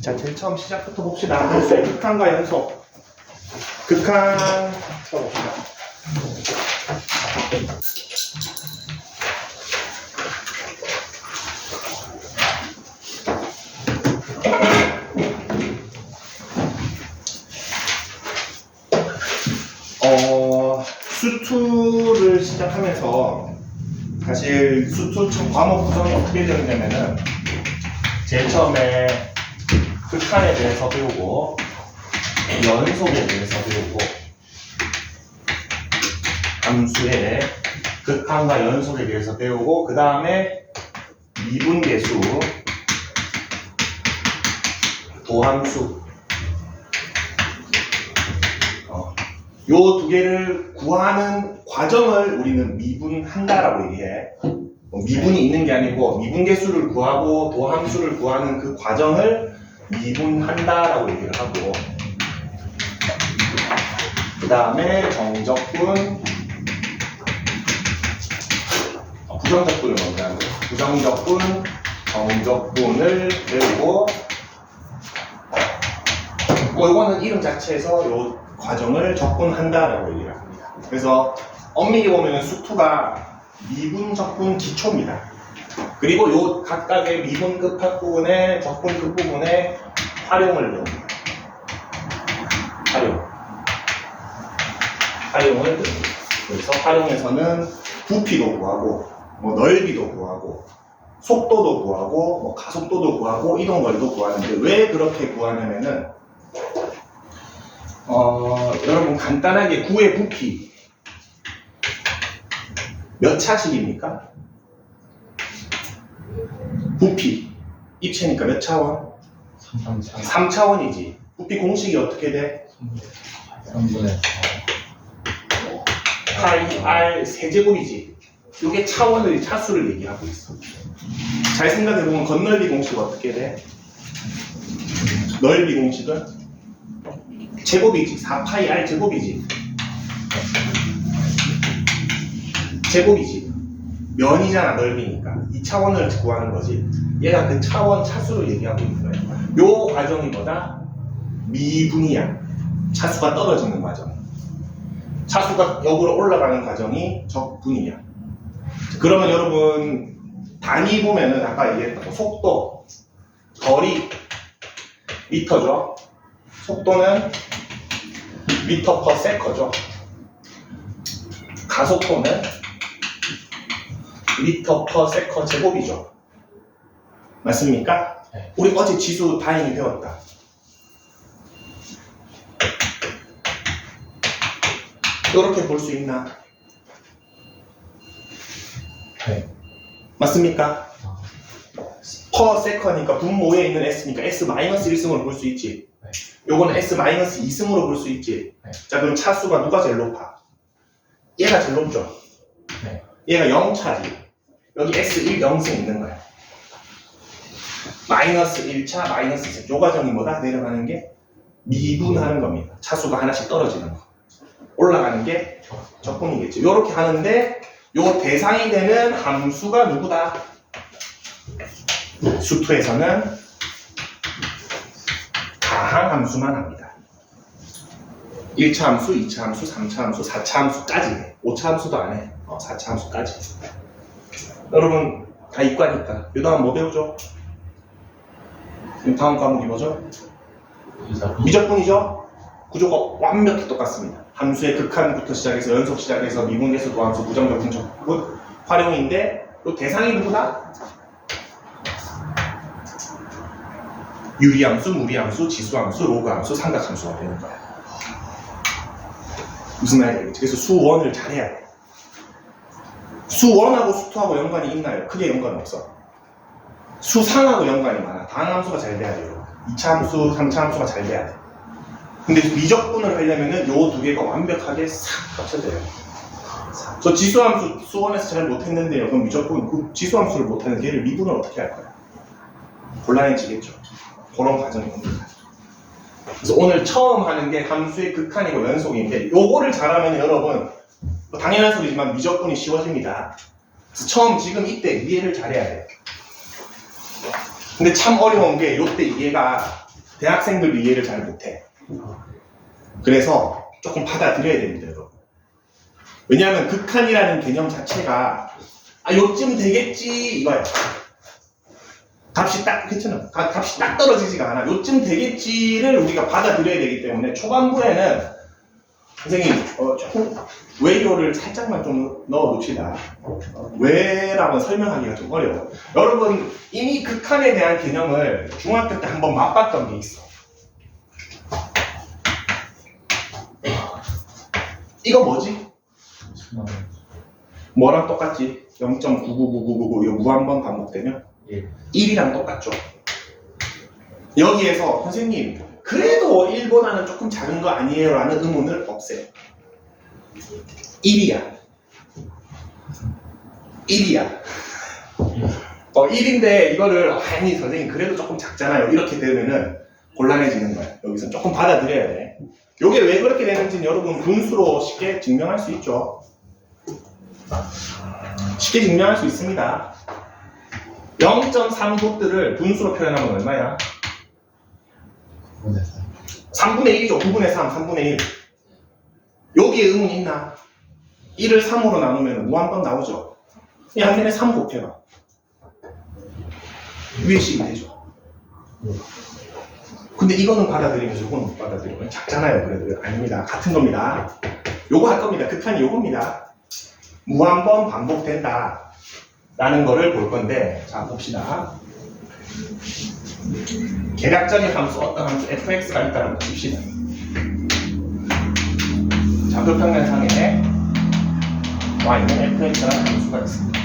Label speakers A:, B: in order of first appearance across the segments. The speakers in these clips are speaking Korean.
A: 자, 제일 처음 시작부터 봅시다. 함수의 극한과 연속. 극한 써봅시다. 수투를 시작하면서 사실 수투 과목 구성이 어떻게 되느냐면은 제일 처음에 극한에 대해서 배우고 연속에 대해서 배우고 함수의 극한과 연속에 대해서 배우고 그 다음에 미분계수, 도함수 요 두 개를 구하는 과정을 우리는 미분한다라고 얘기해. 미분이 있는 게 아니고 미분계수를 구하고 도함수를 구하는 그 과정을 미분한다라고 얘기를 하고, 그 다음에 정적분, 부정적분을 먼저 하는 거예요. 부정적분, 정적분을 배우고, 이거는 이름 자체에서 요 과정을 적분한다라고 얘기를 합니다. 그래서 엄밀히 보면 수투가 미분적분 기초입니다. 그리고 요 각각의 미분급 부분에 적분급 부분에 활용을 배웁니다. 활용을 배웁니다. 그래서 활용에서는 부피도 구하고, 넓이도 구하고, 속도도 구하고, 가속도도 구하고, 이동거리도 구하는데 왜 그렇게 구하냐면은 여러분 간단하게 구의 부피 몇 차식입니까? 부피 입체니까 몇 차원? 3차원이지. 부피 공식이 어떻게 돼?
B: 3분의 4
A: 파이 r 세제곱이지. 이게 차수를 얘기하고 있어. 잘 생각해보면 건널비 공식 어떻게 돼? 넓이 공식은 제곱이지. 4파이 r 제곱이지. 제곱이지. 면이잖아, 넓이니까. 이 차원을 구하는 거지. 얘가 그 차원 차수를 얘기하고 있는 거예요. 요 과정이 뭐다? 미분이야. 차수가 떨어지는 과정. 차수가 역으로 올라가는 과정이 적분이야. 그러면 여러분 단위 보면은 아까 얘기했던 속도, 거리, 미터죠. 속도는 미터 퍼 세커죠. 가속도는 미터 퍼 세커 제곱이죠. 맞습니까?
B: 네.
A: 우리 어제 지수 다행히 배웠다. 이렇게 볼 수 있나?
B: 네.
A: 맞습니까? 퍼 세커니까 분모에 있는 s니까 s-1승으로 볼 수 있지.
B: 네.
A: 요거는 s-2승으로 볼 수 있지.
B: 네.
A: 자, 그럼 차수가 누가 제일 높아? 얘가 제일 높죠.
B: 네.
A: 얘가 0차지. 여기 s1 0승 있는 거야. 마이너스 1차, 마이너스 2차. 요 과정이 뭐다? 내려가는 게 미분하는 겁니다. 차수가 하나씩 떨어지는 거. 올라가는 게 적분이겠죠. 요렇게 하는데 요 대상이 되는 함수가 누구다? 수투에서는 가항 함수만 합니다. 1차 함수, 2차 함수, 3차 함수, 4차 함수까지 해. 5차 함수도 안 해. 4차 함수까지. 여러분 다 이과니까. 요 다음 뭐 배우죠? 다음 과목이 뭐죠? 미적분이죠? 구조가 완벽히 똑같습니다. 함수의 극한부터 시작해서 연속 시작해서 미분계수, 도함수, 부정적분, 적분, 활용인데 또 대상이 누구다? 유리함수, 무리함수, 지수함수, 로그함수, 삼각함수가 되는 거야. 무슨 말인지 알겠지? 그래서 수1을 잘해야 돼. 수1하고 수2하고 연관이 있나요? 크게 연관은 없어. 수3하고 연관이 많아. 다항함수가 잘 돼야 돼요. 2차 함수, 3차 함수가 잘 돼야 돼. 근데 미적분을 하려면은 요 두 개가 완벽하게 싹 합쳐져요. 저 지수함수 수1에서 잘 못했는데요. 그럼 미적분, 그 지수함수를 못하는 걔를 미분을 어떻게 할 거야? 곤란해지겠죠. 그런 과정이 옵니다. 그래서 오늘 처음 하는 게 함수의 극한이고 연속인데 요거를 잘하면 여러분 당연한 소리지만 미적분이 쉬워집니다. 그래서 처음 지금 이때 이해를 잘해야 돼요. 근데 참 어려운 게 요때 이해가 대학생들도 이해를 잘 못해. 그래서 조금 받아들여야 됩니다, 여러분. 왜냐하면 극한이라는 개념 자체가 요쯤 되겠지 이거야. 값이 딱 괜찮아. 값이 딱 떨어지지가 않아. 요쯤 되겠지를 우리가 받아들여야 되기 때문에 초반부에는 선생님 조금 외교를 살짝만 좀 넣어놓읍시다. 왜라고 설명하기가 좀 어려워. 여러분 이미 극한에 대한 개념을 중학교 때 한번 맛봤던 게 있어. 이거 뭐지? 뭐랑 똑같지? 0.99999 이거 무한번 반복되면 1이랑 똑같죠. 여기에서 선생님 그래도 1보다는 조금 작은 거 아니에요? 라는 의문을 없애요. 1이야. 1이야. 1인데 이거를 아니 선생님 그래도 조금 작잖아요. 이렇게 되면은 곤란해지는 거야. 여기서 조금 받아들여야 돼. 이게 왜 그렇게 되는지는 여러분 분수로 쉽게 증명할 수 있죠. 쉽게 증명할 수 있습니다. 0.3도트를 분수로 표현하면 얼마야? 3분의 1이죠. 9분의 3, 3분의 1. 여기에 의문 있나? 1을 3으로 나누면 무한번 나오죠. 이 양면에 3 곱해봐. 위에 식이 되죠. 근데 이거는 받아들이면서 이거는 못 받아들이면 작잖아요. 그래도 아닙니다. 같은 겁니다. 요거 할 겁니다. 극한이 요겁니다. 무한번 반복된다 라는 거를 볼 건데, 자 봅시다. 계략적인 함수, 어떤 함수 fx가 있다는 거 봅시다. 좌표평면상에 y는 fx라는 함수가 있습니다.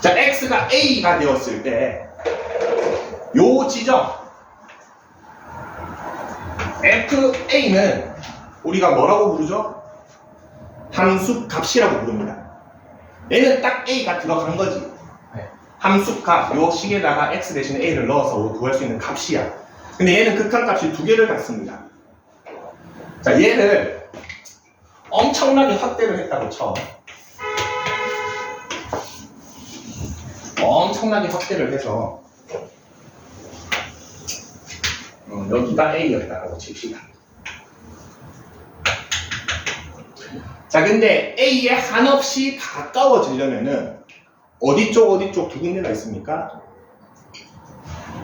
A: 자, x가 a가 되었을 때 요 지점 fa는 우리가 뭐라고 부르죠? 함수 값이라고 부릅니다. 얘는 딱 a가 들어간 거지. 함수 값, 요 식에다가 x 대신에 a를 넣어서 구할 수 있는 값이야. 근데 얘는 극한값이 두 개를 갖습니다. 자, 얘를 엄청나게 확대를 했다고 쳐. 엄청나게 확대를 해서 여기가 a였다라고 칩시다. 자, 근데 a에 한없이 가까워지려면은 어디 쪽 두 군데가 있습니까?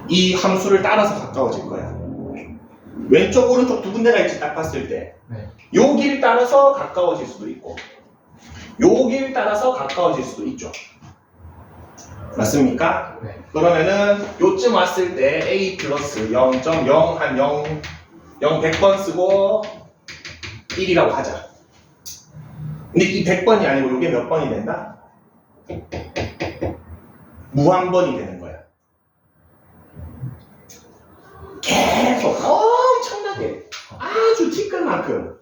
A: 이 함수를 따라서 가까워질 거야. 왼쪽 오른쪽 두 군데가 있지 딱 봤을 때 요 길 따라서 가까워질 수도 있고 요 길 따라서 가까워질 수도 있죠. 맞습니까?
B: 네.
A: 그러면은 요쯤 왔을 때 a 플러스 0.0 한 0, 100번 쓰고 1이라고 하자. 근데 이 100번이 아니고 요게 몇 번이 된다? 무한번이 되는 거야. 계속 엄청나게 아주 티끌만큼.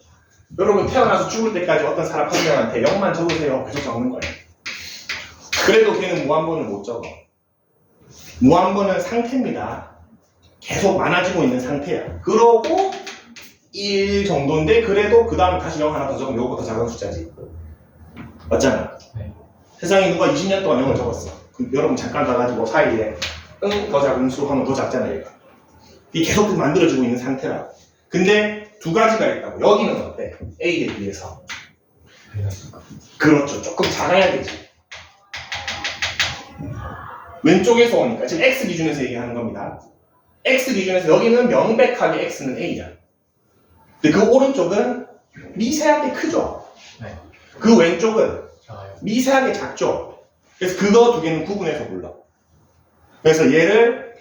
A: 여러분 태어나서 죽을 때까지 어떤 사람 한 명한테 0만 적으세요. 계속 적는 거예요. 그래도 걔는 무한번을 못 적어. 무한번은 상태입니다. 계속 많아지고 있는 상태야. 그러고 1 정도인데 그래도 그 다음에 다시 0 하나 더 적으면 요거보다 작은 숫자지. 맞잖아.
B: 네.
A: 세상에 누가 20년 동안 0을 적었어. 여러분 잠깐 가가지고 사이에 더 작은 수 하면 더 작잖아 얘가. 이게 계속 만들어지고 있는 상태라고. 근데 두 가지가 있다고. 여기는 어때? A에 비해서. 그렇죠. 조금 작아야 되지. 왼쪽에서 오니까 지금 X 기준에서 얘기하는 겁니다. X 기준에서 여기는 명백하게 X는 A야. 근데 그 오른쪽은 미세하게 크죠.
B: 네.
A: 그 왼쪽은
B: 작아요.
A: 미세하게 작죠. 그래서 그거 두 개는 구분해서 불러. 그래서 얘를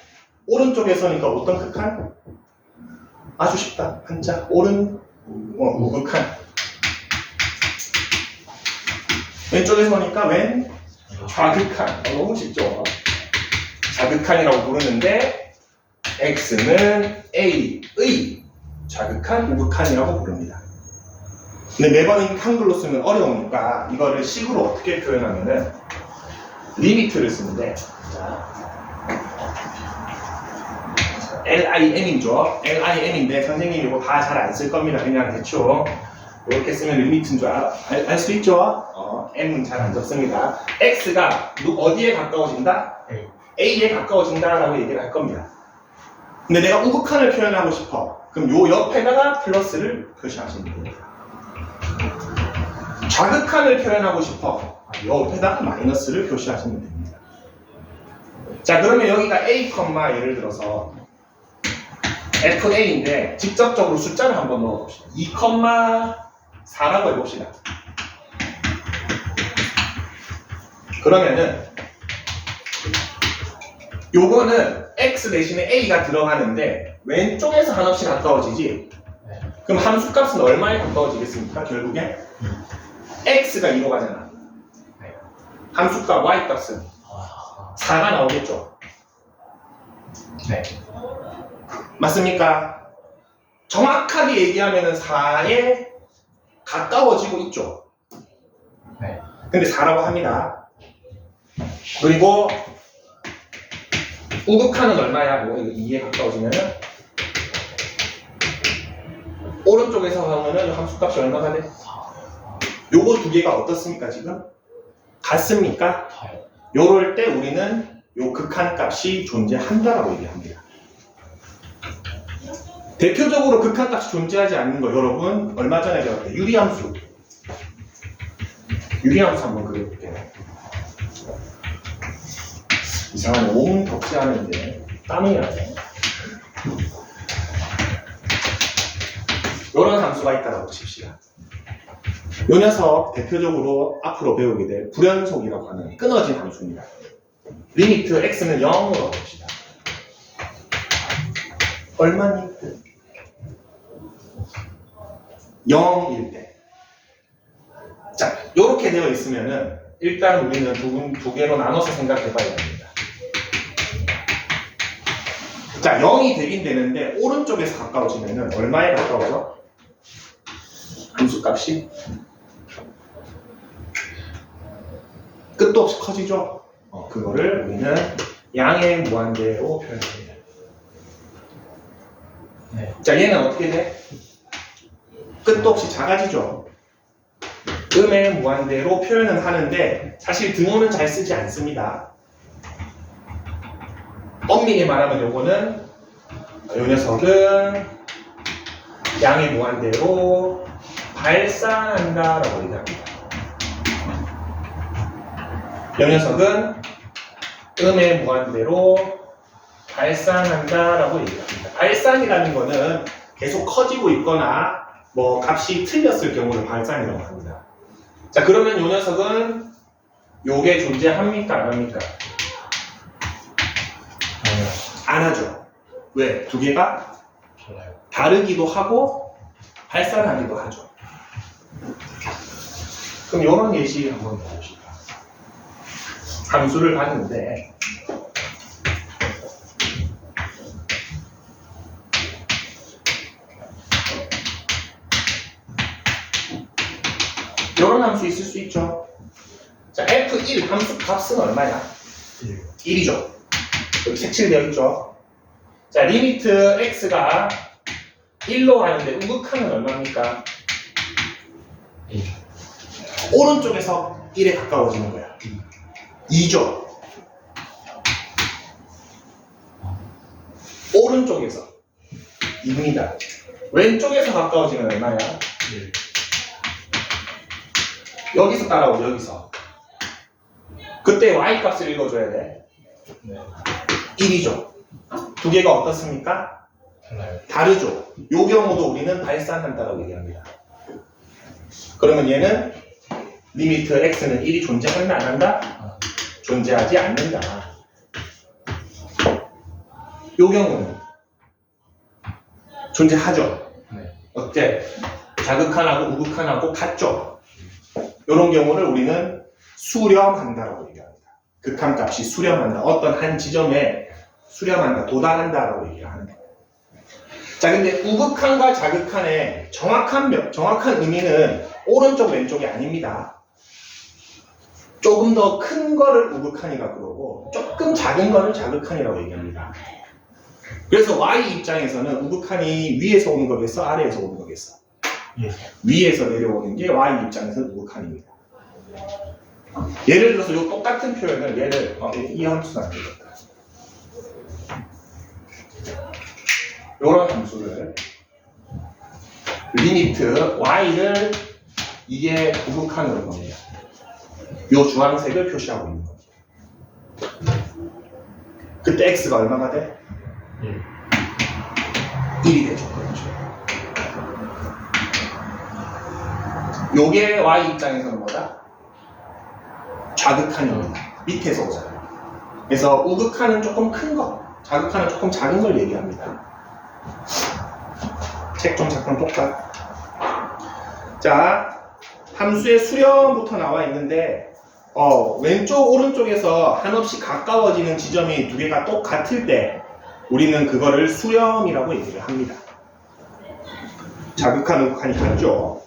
A: 오른쪽에 서니까 어떤 극한? 아주 쉽다. 한자 오른 우극한. 왼쪽에 서니까 왼 좌극한. 너무 쉽죠. 좌극한이라고 부르는데 X는 A의 좌극한, 우극한이라고 부릅니다. 근데 매번 한글로 쓰면 어려우니까 이거를 식으로 어떻게 표현하면은 리미트를 쓰는데 LIM이죠. LIM인데 선생님이 이거 다 잘 안 쓸 겁니다. 그냥 대충 이렇게 쓰면 리미트인 줄 알 수 있죠? M은 잘 안 적습니다. X가 어디에 가까워진다? A에 가까워진다라고 얘기를 할 겁니다. 근데 내가 우극한을 표현하고 싶어. 그럼 요 옆에다가 플러스를 표시하시면 됩니다. 좌극한을 표현하고 싶어. 요 옆에다가 마이너스를 표시하시면 됩니다. 자, 그러면 여기가 A, 예를 들어서 FA인데 직접적으로 숫자를 한번 넣어봅시다. 2,4라고 해봅시다. 그러면은 요거는 X 대신에 A가 들어가는데 왼쪽에서 한없이 가까워지지?
B: 네.
A: 그럼 함수값은 얼마에 가까워지겠습니까? 결국에 X가 2로 가잖아.
B: 네.
A: 함수값 Y값은
B: 아,
A: 4가 나오겠죠?
B: 네.
A: 맞습니까? 정확하게 얘기하면 4에 가까워지고 있죠.
B: 네.
A: 근데 4라고 합니다. 그리고 우극한은 얼마야? 뭐 2에 가까워지면은 오른쪽에서 하면은 함수값이 얼마가 돼? 요거 두 개가 어떻습니까 지금? 같습니까?
B: 다요.
A: 요럴 때 우리는 요 극한값이 존재한다라고 얘기합니다. 대표적으로 극한값이 존재하지 않는 거 여러분 얼마 전에 배웠대 유리함수. 유리함수 한번 그려볼게요. 이상하네. 온 덕지하는데 땀이 나네. 이런 함수가 있다고 보십시다. 이 녀석 대표적으로 앞으로 배우게 될 불연속이라고 하는 끊어진 함수입니다. 리미트 x는 0으로 봅시다. 얼마니? 0일 때. 자, 이렇게 되어 있으면은 일단 우리는 두 개로 나눠서 생각해 봐야 됩니다. 자, 0이 되긴 되는데 오른쪽에서 가까워지면은 얼마에 가까워져? 함수값이 끝도 없이 커지죠? 그거를 우리는 양의 무한대로 표현합니다.
B: 네.
A: 자, 얘는 어떻게 돼? 끝도 없이 작아지죠? 음의 무한대로 표현은 하는데 사실 등호는 잘 쓰지 않습니다. 엄밀히 말하면 요거는 요 녀석은 양의 무한대로 발산한다라고 얘기합니다. 요 녀석은 음의 무한대로 발산한다라고 얘기합니다. 발산이라는 거는 계속 커지고 있거나 뭐 값이 틀렸을 경우를 발산이라고 합니다. 자, 그러면 요 녀석은 요게 존재합니까? 안 합니까?
B: 아니요.
A: 안 하죠. 왜? 두 개가
B: 달라요.
A: 다르기도 하고 발산하기도 하죠. 그럼 이런 예시 한번 봅시다. 함수를 봤는데 이런 함수 있을 수 있죠. 자, F1 함수 값은 얼마냐? 1이죠. 여기 색칠되어 있죠. 자, 리미트 x가 1로 가는데 우극한은 얼마입니까?
B: 1.
A: 오른쪽에서 1에 가까워지는 거야. 2죠. 오른쪽에서 2입니다. 왼쪽에서 가까워지면 얼마야?
B: 1.
A: 여기서 따라오죠. 여기서. 그때 y값을 읽어줘야 돼.
B: 네.
A: 1이죠. 두 개가 어떻습니까?
B: 달라요.
A: 다르죠. 요 경우도 우리는 발산한다고 얘기합니다. 그러면 얘는 리미트 x는 1이 존재한다 안 한다?
B: 아,
A: 존재하지 않는다. 요 경우는 존재하죠.
B: 네.
A: 어때? 자극한하고 우극한하고 같죠. 이런 경우를 우리는 수렴한다라고 얘기합니다. 극한값이 수렴한다. 어떤 한 지점에 수렴한다, 도달한다라고 얘기를 하는 거예요. 자, 근데 우극한과 자극한의 정확한 의미는 오른쪽 왼쪽이 아닙니다. 조금 더 큰 거를 우극한이라고 그러고 조금 작은 거를 자극한이라고 얘기합니다. 그래서 Y 입장에서는 우극한이 위에서 오는 거겠어? 아래에서 오는 거겠어?
B: 예.
A: 위에서 내려오는 게 Y 입장에서는 우극한입니다. 예를 들어서 이 똑같은 표현을 이 함수는 안 되겠다. 요런 함수를 리미트 y를 이게 부극한으로 겁니다. 요 주황색을 표시하고 있는 겁니다. 그때 x가 얼마가 돼? 1이 되죠. 그렇죠. 요게 y 입장에서는 뭐다? 좌극한입니다. 밑에서 오잖아요. 그래서 우극한은 조금 큰 거, 좌극한은 조금 작은 걸 얘기합니다. 책 좀 잠깐 볼까? 자, 함수의 수렴부터 나와 있는데 왼쪽 오른쪽에서 한없이 가까워지는 지점이 두 개가 똑같을 때 우리는 그거를 수렴이라고 얘기를 합니다. 자극한, 우극한이 같죠.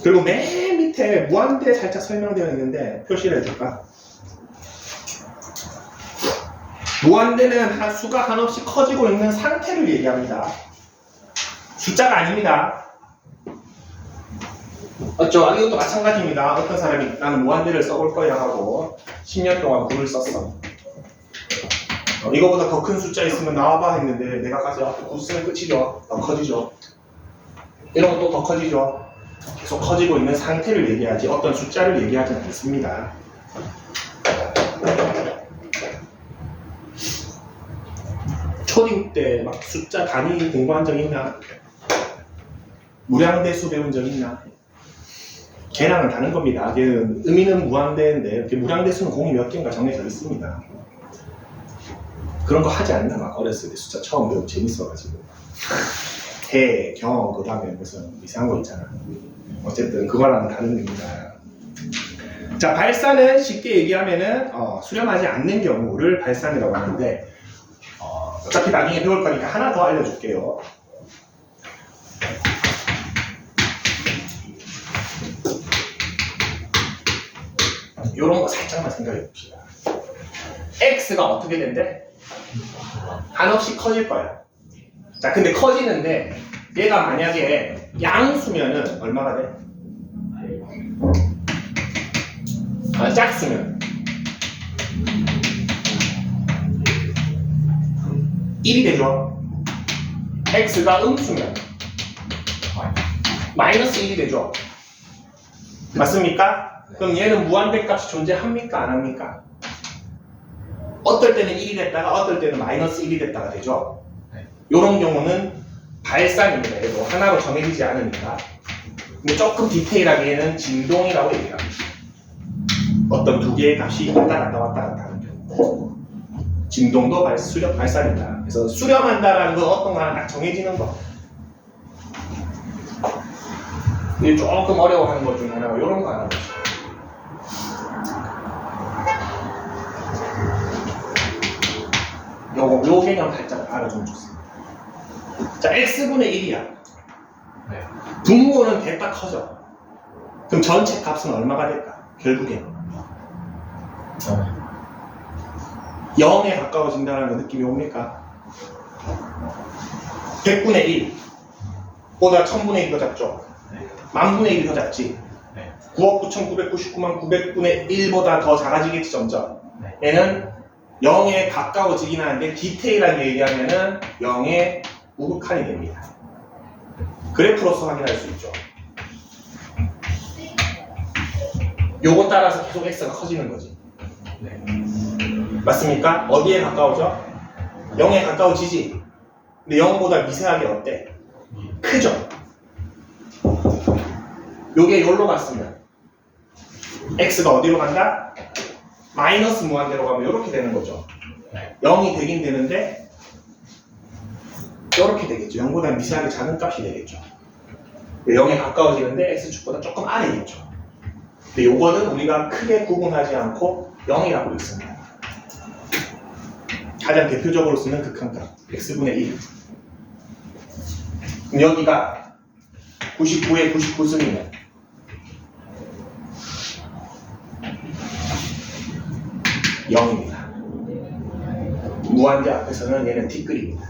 A: 그리고 맨 밑에 무한대 살짝 설명되어 있는데 표시를 해줄까? 무한대는 수가 한없이 커지고 있는 상태를 얘기합니다. 숫자가 아닙니다. 맞죠? 이것도 마찬가지입니다. 어떤 사람이 나는 무한대를 써볼 거야 하고 10년 동안 글을 썼어. 이거보다 더 큰 숫자 있으면 나와봐 했는데 내가 가서 9 쓰면 끝이죠. 더 커지죠. 이런 것도 더 커지죠. 계속 커지고 있는 상태를 얘기하지 어떤 숫자를 얘기하지 않습니다. 초딩 때 막 숫자 단위 공부한 적 있나? 무량대수 배운 적 있나? 걔랑은 다른 겁니다. 걔는 의미는 무한대인데 무량대수는 공이 몇 개인가 정해져 있습니다. 그런 거 하지 않나? 막 어렸을 때 숫자 처음 배우고 재밌어가지고 해, 경, 그 다음에 무슨 이상한 거 있잖아. 어쨌든 그거랑은 다른 의미입니다. 자, 발산은 쉽게 얘기하면은 수렴하지 않는 경우를 발산이라고 하는데 어차피 나중에 배울 거니까 하나 더 알려줄게요. 요런 거 살짝만 생각해 봅시다. x가 어떻게 된대? 한없이 커질 거야. 자, 근데 커지는데 얘가 만약에 양수면은 얼마가 돼? 짝수면 1이 되죠. x가 음수면 마이너스 1이 되죠. 맞습니까? 그럼 얘는 무한대 값이 존재합니까? 안 합니까? 어떨 때는 1이 됐다가 어떨 때는 마이너스 1이 됐다가 되죠. 이런 경우는 발산입니다. 얘도 하나로 정해지지 않으니까. 근데 조금 디테일하게 얘는 진동이라고 얘기합니다. 어떤 두 개의 값이 왔다 갔다 하는 경우. 진동도 수렴, 발산이다. 그래서 수렴한다라는 건 어떤 거 하나 딱 정해지는 거. 이게 조금 어려워하는 것 중에 하나가 이런 거 하나 보시죠. 요 개념 살짝 알아주면 좋습니다. 자, x분의 1이야. 분모는 됐다 커져. 그럼 전체 값은 얼마가 될까? 결국엔 0에 가까워진다는 느낌이 옵니까? 100분의 1 보다 1000분의 1이 더 작죠? 만분의 1이 더 작지? 9억 9,999만 900분의 1보다 더 작아지겠지 점점. 얘는 0에 가까워지긴 하는데 디테일하게 얘기하면은 0의 우극한이 됩니다. 그래프로서 확인할 수 있죠. 요거 따라서 계속 x가 커지는 거지. 맞습니까? 어디에 가까워져? 0에 가까워지지. 근데 0보다 미세하게 어때? 크죠? 요게 요로 갔으면 x가 어디로 간다? 마이너스 무한대로 가면 이렇게 되는 거죠. 0이 되긴 되는데 이렇게 되겠죠. 0보다 미세하게 작은 값이 되겠죠. 0에 가까워지는데 x축보다 조금 아래겠죠. 근데 요거는 우리가 크게 구분하지 않고 0이라고 읽습니다. 가장 대표적으로 쓰는 극한값 x분의 1. 그럼 여기가 99에 99승이면 (0입니다) 무한대 앞에서는 얘는 티끌입니다.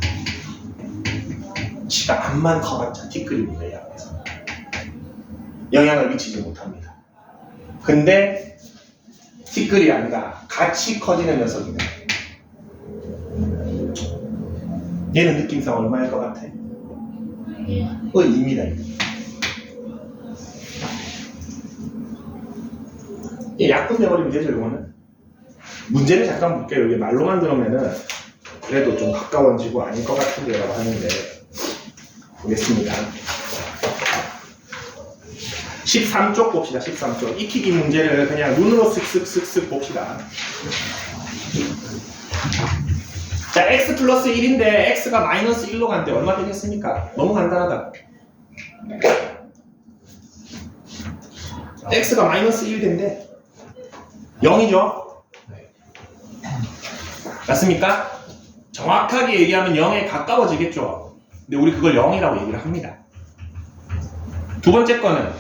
A: 지가 앞만 커봤자 티끌입니다. 이 앞에서 영향을 미치지 못합니다. 근데 티끌이 아니라 같이 커지는 녀석이네. 얘는 느낌상 얼마일 것 같아? 2입니다. 얘 약분돼버리면 되죠, 이거는. 문제를 잠깐 볼게요. 이게 말로만 들으면은 그래도 좀 가까워지고 아닐 것 같은데라고 하는데 보겠습니다. 13쪽 봅시다. 13쪽 익히기 문제를 그냥 눈으로 슥슥슥슥 봅시다. 자, x 플러스 1인데 x가 마이너스 1로 간대. 얼마 되겠습니까? 너무 간단하다. x가 마이너스 1 된대. 0이죠? 맞습니까? 정확하게 얘기하면 0에 가까워지겠죠. 근데 우리 그걸 0이라고 얘기를 합니다. 두 번째 거는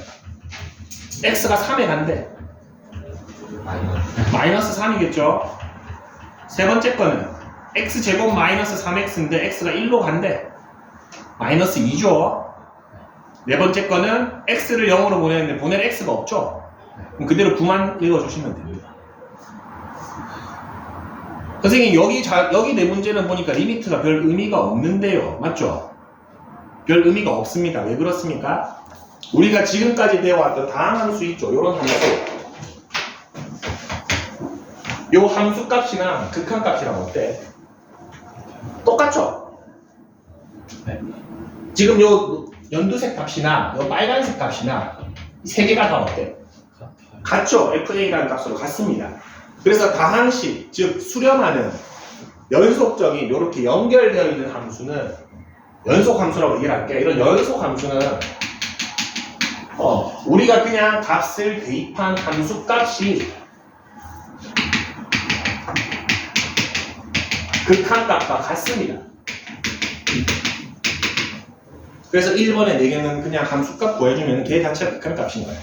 A: x가 3에 간대. 마이너스 3이겠죠. 세 번째 거는 x제곱 마이너스 3x인데 x가 1로 간대. 마이너스 2죠. 네 번째 거는 x를 0으로 보내는데 보낼 x가 없죠. 그럼 그대로 9만 읽어주시면 됩니다. 선생님 여기 내 문제는 보니까 리미트가 별 의미가 없는데요. 맞죠? 별 의미가 없습니다. 왜 그렇습니까? 우리가 지금까지 배워왔던 다항함수 있죠. 요런 함수. 요 함수 값이랑 극한 값이랑 어때? 똑같죠?
B: 네.
A: 지금 요 연두색 값이나 요 빨간색 값이나 이 세 개가 다 어때? 같죠? FA라는 값으로 같습니다. 그래서 다항식, 즉 수렴하는 연속적인 이렇게 연결되어 있는 함수는 연속 함수라고 얘기를 할게요. 이런 연속 함수는 우리가 그냥 값을 대입한 함수 값이 극한값과 같습니다. 그래서 1번에 4개는 그냥 함수값 구해주면 걔 자체가 극한값인 거예요.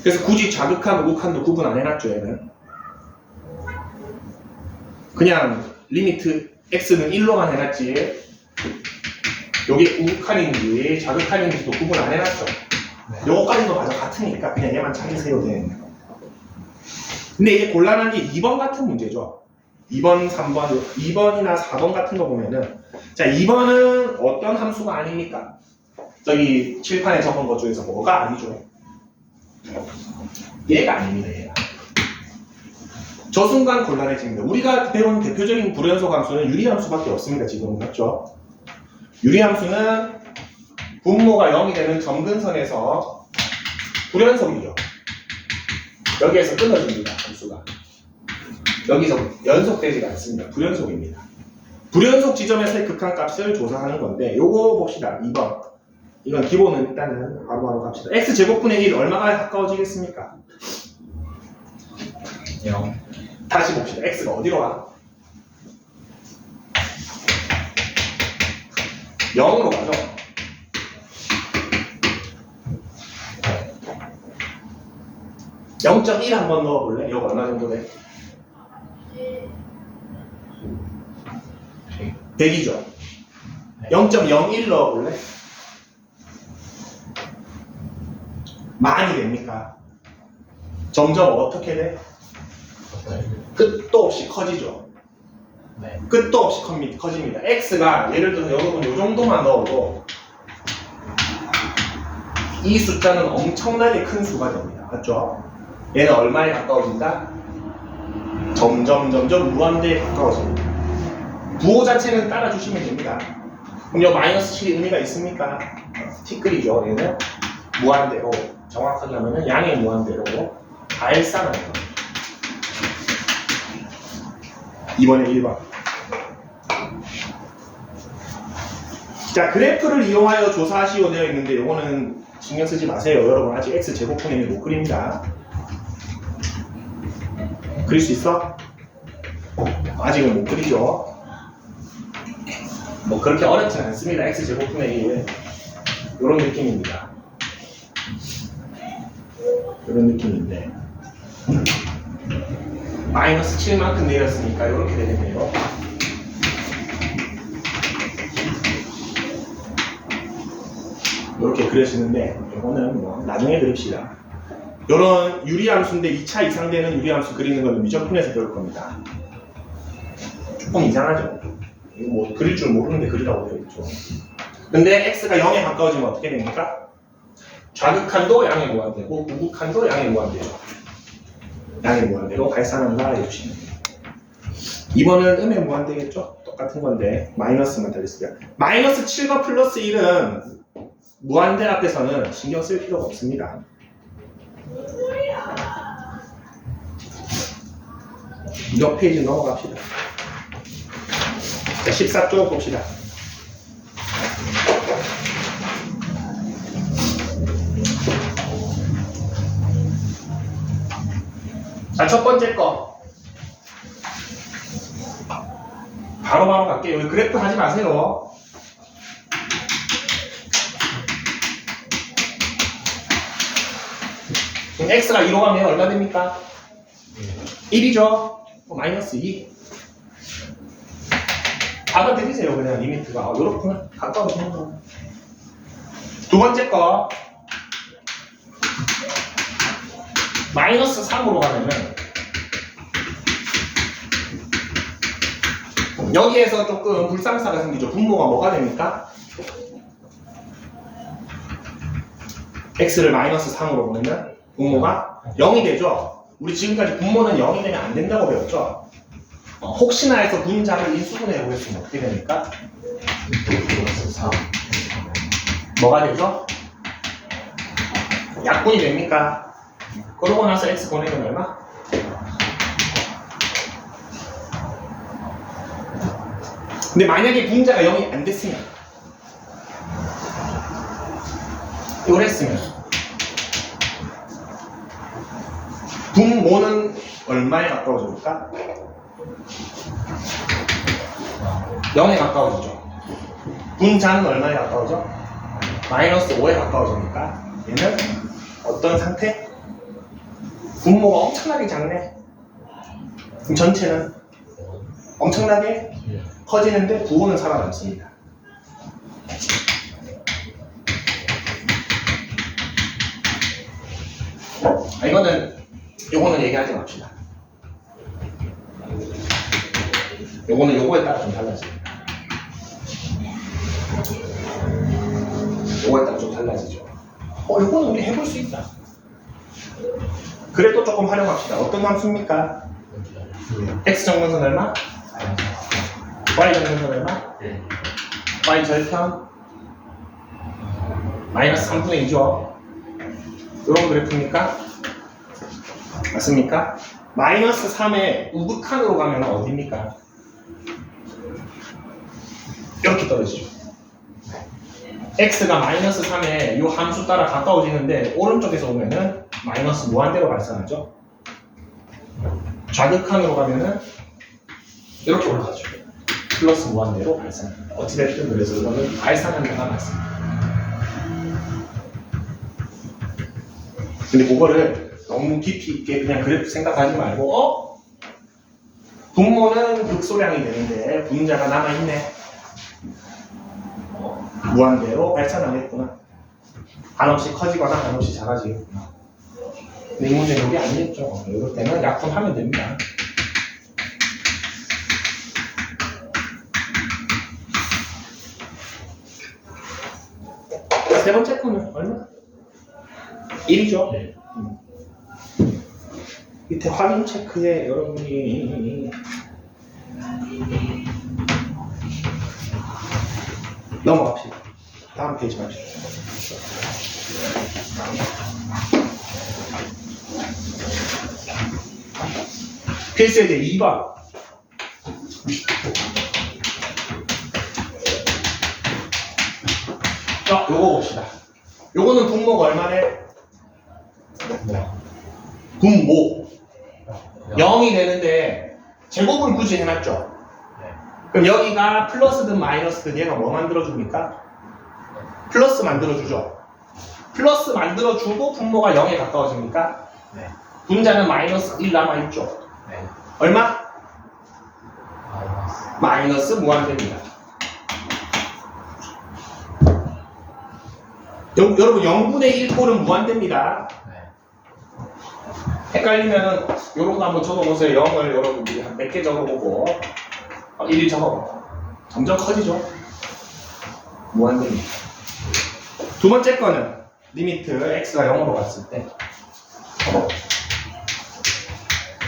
A: 그래서 굳이 좌극하고 우극한도 구분 안 해놨죠. 얘는 그냥 리미트 x는 1로만 해놨지 요게 우극한인지 좌극한인지도 구분 안 해놨죠. 요거까지도 마저 같으니까 그냥 얘만 찾으세요. 근데 이제 곤란한 게 2번 같은 문제죠. 2번, 3번, 2번이나 4번 같은 거 보면은 자 2번은 어떤 함수가 아닙니까? 저기 칠판에 적은 것 중에서 뭐가 아니죠? 얘가 아닙니다. 얘가. 저 순간 곤란해집니다. 우리가 배운 대표적인 불연속 함수는 유리함수밖에 없습니다. 지금 맞죠? 유리함수는 분모가 0이 되는 점근선에서 불연속이죠. 여기에서 끊어집니다. 함수가. 여기서 연속되지가 않습니다. 불연속입니다. 불연속 지점에서의 극한값을 조사하는 건데 요거 봅시다. 2번. 이건 기본은 일단은 바로바로 갑시다. x제곱분의 1 얼마가 가까워지겠습니까?
B: 0.
A: 다시 봅시다. x가 어디로 와? 0으로 가죠.
B: 네.
A: 0.1 한번 넣어볼래? 이거 얼마 정도 돼? 100이죠. 0.01 넣어볼래? 많이 됩니까? 점점 어떻게 돼?
B: 네.
A: 끝도 없이 커지죠.
B: 네.
A: 끝도 없이 커집니다. x가 예를 들어서 여러분 이 정도만 넣어도 이 숫자는 엄청나게 큰 수가 됩니다. 맞죠? 얘는 얼마에 가까워진다? 점점 무한대에 가까워집니다. 부호 자체는 따라주시면 됩니다. 그럼 요 마이너스 7이 의미가 있습니까? 티끌이죠. 얘는 무한대로 정확하게 하면은 양의 무한대로 다 일산하는 겁니다. 이번에 1번. 자, 그래프를 이용하여 조사하시오 되어 있는데 요거는 신경 쓰지 마세요. 여러분 아직 x제곱분의 1 못 그립니다. 그릴 수 있어? 아직은 못 그리죠. 뭐 그렇게 어렵지 않습니다. x제곱분의 1 요런 느낌입니다. 요런 느낌인데 마이너스 7만큼 내렸으니까 이렇게 되겠네요. 이렇게 그려지는데 이거는 뭐 나중에 그립시다. 이런 유리함수인데 2차 이상 되는 유리함수 그리는 거는 미적분에서 배울 겁니다. 조금 이상하죠? 이거 뭐 그릴 줄 모르는데 그리라고 되어 있죠. 근데 x가 0에 가까워지면 어떻게 됩니까? 좌극한도 양의 무한대고 우극한도 양의 무한대로 양의 무한대로 발산한다 해주시면 돼요. 2번은 음의 무한대겠죠? 똑같은 건데 마이너스만 달렸어요. 마이너스 7과 플러스 1은 무한대 앞에서는 신경 쓸 필요가 없습니다. 옆 페이지 넘어갑시다. 자, 14쪽 봅시다. 자, 첫 번째 거. 바로 갈게요. 여기 그래프 하지 마세요. 그럼 x가 2로 가면 얼마 됩니까? 1이죠? 마이너스 2. 받아들이세요, 그냥 리미트가. 요렇구나. 가까워지는 거. 두 번째 거. 마이너스 3으로 가면은 여기에서 조금 불상사가 생기죠. 분모가 뭐가 됩니까? x를 마이너스 3으로 보면은 분모가 0이 되죠. 우리 지금까지 분모는 0이 되면 안 된다고 배웠죠. 혹시나 해서 분자를 인수분해 해보겠으면 어떻게 됩니까?
B: 플러스 3.
A: 뭐가 되죠? 약분이 됩니까? 그러고 나서 x 보내면 얼마? 근데 만약에 분자가 0이 안 됐으면 이걸 했으면 분모는 얼마에 가까워집니까? 0에 가까워지죠. 분자는 얼마에 가까워져? 마이너스 5에 가까워집니까? 얘는 어떤 상태? 분모가 엄청나게 작네. 그럼 전체는 엄청나게 커지는데 부호는 살아남습니다. 요거는 얘기하지 맙시다. 요거는 요거에 따라 좀 달라집니다. 요거에 따라 좀 달라지죠. 요거는 우리 해볼 수 있다. 그래도 조금 활용합시다. 어떤 함수입니까? x 정근선 얼마? y 정근선 얼마? y 절편 마이너스 3분의 2죠. 이런 그래프입니까? 맞습니까? 마이너스 3에 우극한으로 가면 어디입니까? 이렇게 떨어지죠. x가 마이너스 3에 이 함수 따라 가까워지는데 오른쪽에서 오면은 마이너스 무한대로 발산하죠. 좌극한으로 가면은 이렇게 올라가죠. 플러스 무한대로 발산합니다. 어찌됐든 그래서 이거는 발산한다가 맞습니다. 근데 그거를 너무 깊이 있게 그냥 그래프 생각하지 말고 분모는 극소량이 되는데 분자가 남아있네. 무한대로 발산하겠구나. 한없이 커지거나 한없이 작아지겠구나. 근데 이 문제는 여기 아니겠죠. 이럴 때는 약분하면 됩니다. 세 번째 거는 얼마? 1이죠.
B: 네.
A: 밑에 확인 체크에 여러분이 넘어갑시다. 다음 페이지 갑시다. 필수예제 2번. 자, 요거 봅시다. 요거는 분모가 얼마래? 분모 0이 되는데 제곱은 굳이 해놨죠. 그럼 여기가 플러스든 마이너스든 얘가 뭐 만들어줍니까? 플러스 만들어주죠. 플러스 만들어주고 분모가 0에 가까워집니까?
B: 네.
A: 분자는 마이너스 1 남아있죠.
B: 네.
A: 얼마?
B: 마이너스.
A: 마이너스 무한대입니다. 여러분 0분의 1꼴은 무한대입니다.
B: 네.
A: 헷갈리면 요런 거 한번 적어보세요. 0을 여러분들이 한 몇 개 적어보고 1일 적어봐. 점점 커지죠. 무한대입니다. 두 번째 거는 리미트 x가 0으로 갔을 때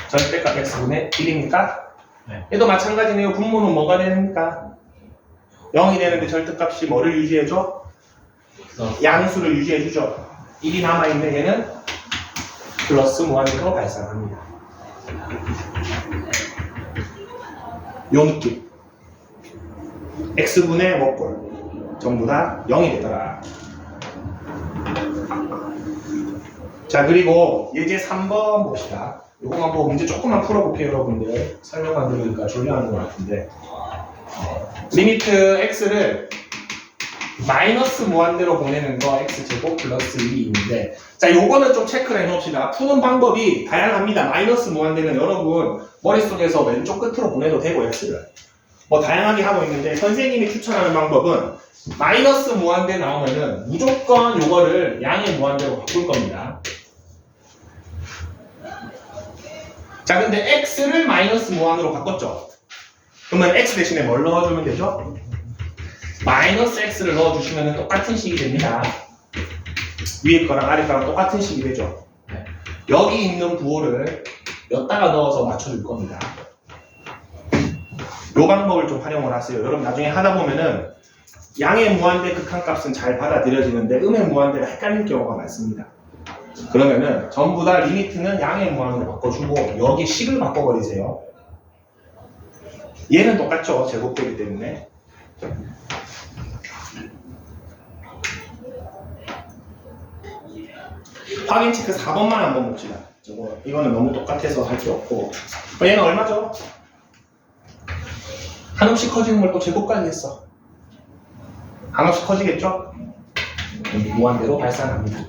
A: 절대값 x분의 1입니까?
B: 네.
A: 얘도 마찬가지네요. 분모는 뭐가 됩니까? 0이 되는데 절대값이 뭐를 유지해줘? 양수를 유지해주죠. 1이 남아있는 얘는 플러스 무한대로 발산합니다. 요 느낌. x분의 먹골 전부 다 0이 되더라. 자, 그리고 예제 3번 봅시다. 요거만 보고 문제 조금만 풀어볼게요, 여러분들. 설명만 들으니까 졸려하는 것 같은데. 리미트 x를 마이너스 무한대로 보내는 거 x제곱 플러스 1이 있는데, 자, 요거는 좀 체크를 해놓읍시다. 푸는 방법이 다양합니다. 마이너스 무한대는 여러분 머릿속에서 왼쪽 끝으로 보내도 되고 x를 뭐 다양하게 하고 있는데, 선생님이 추천하는 방법은 마이너스 무한대 나오면은 무조건 요거를 양의 무한대로 바꿀 겁니다. 자, 근데 x를 마이너스 무한으로 바꿨죠. 그러면 x 대신에 뭘 넣어주면 되죠? 마이너스 x를 넣어주시면 똑같은 식이 됩니다. 위에 거랑 아래 거랑 똑같은 식이 되죠. 여기 있는 부호를 여기다가 넣어서 맞춰줄 겁니다. 이 방법을 좀 활용을 하세요. 여러분 나중에 하다 보면은 양의 무한대 극한값은 잘 받아들여지는데 음의 무한대가 헷갈릴 경우가 많습니다. 그러면은 전부 다 리미트는 양의 무한으로 바꿔주고 여기 식을 바꿔버리세요. 얘는 똑같죠. 제곱되기 때문에. 확인 체크 4번만 한번 봅시다. 이거는 너무 똑같아서 할 게 없고. 얘는 얼마죠? 한없이 커지는 걸 또 제곱까지 했어. 한없이 커지겠죠? 무한대로 발산합니다.